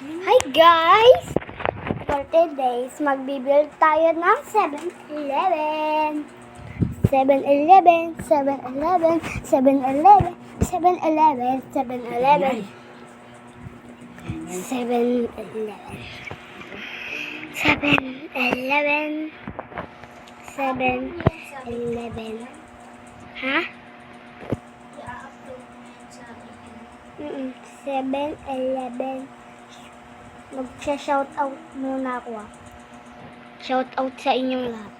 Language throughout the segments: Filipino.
Hi guys! For today's, magbibuild tayo ng 7-Eleven. 7-Eleven, 7-Eleven, 7-Eleven, 7-Eleven, 7-Eleven. 7-Eleven. 7-Eleven. 7-Eleven. Ha? 7-Eleven. Magsha-shoutout muna ako. Shoutout sa inyong lahat.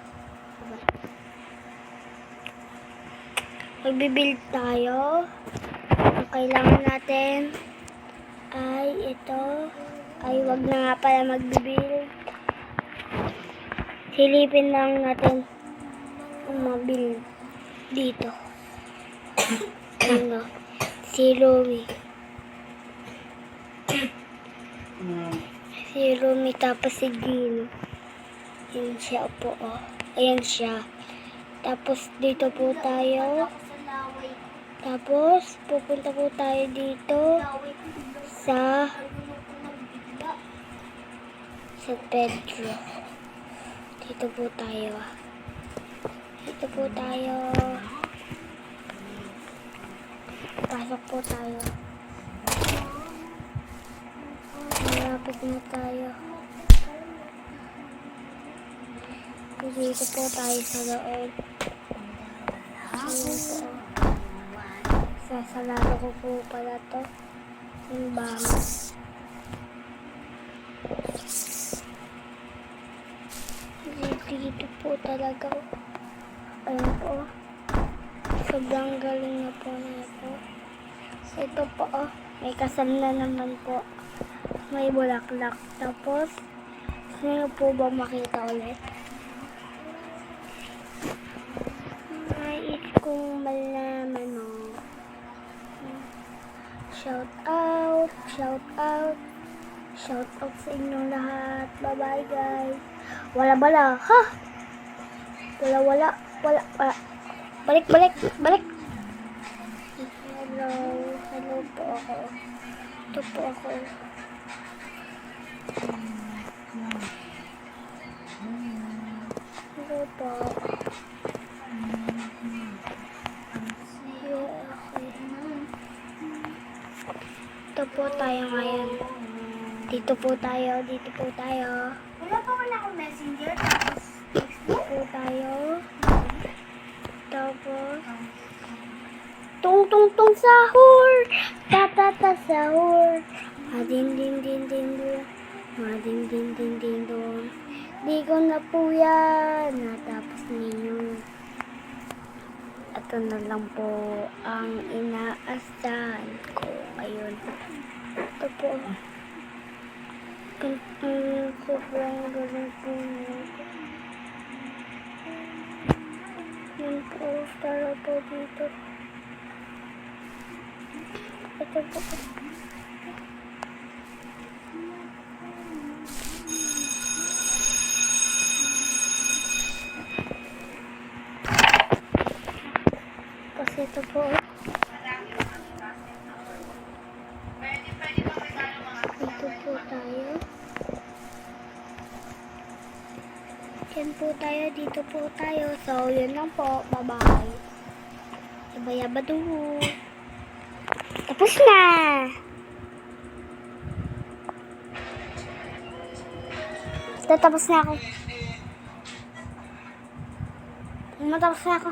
Magbibuild tayo. Ang kailangan natin ay ito. Ay, wag na nga pala magbibuild. Silipin lang natin ang mabuild dito. Ano? Si Rumi. Si Rumi tapos si Gino. Ayan siya po. Oh. Ayan siya. Tapos dito po tayo. Tapos pupunta po tayo dito sa Pedro. Dito po tayo. Dito po tayo. Pasok po tayo. Malapit na tayo. Dito po tayo sa loob. Sasalado ko po pala to. Yung bahay. Dito po talaga. Ayan po. Sobrang galing na po nito. Ito po, may kasal na naman po. May bulaklak. Tapos, sino po ba makita ulit? Nais kong malaman, no? Shout out, shout out. Shout out sa inyong lahat. Bye-bye, guys. Wala-wala. Ha? Wala-wala. Wala. Balik. Hello. Hello po ako. Ito po ako. Hello po. Ito po tayo ngayon. Dito po tayo. Wala pa wala akong messenger, tapos Dito po tayo. Tapos, tung sahur. Ta sahur. Din dong. Di ko na po yan. Natapos ninyo. Ito na lang po ang inaasahan ko. Ayun. Ito po. Sobrang galing po nito. Yan po. Tara po dito. Ito po. Kasi ito po. Dito po tayo. Yan po tayo. Dito po tayo. So, yun lang po. Bye-bye. Yaba-yabadu. Tapos na! Tatapos na ako. Matapos na ako.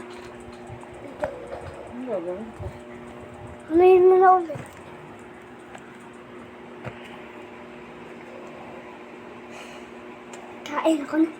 Ano yun mo na ulit? Kain ako na.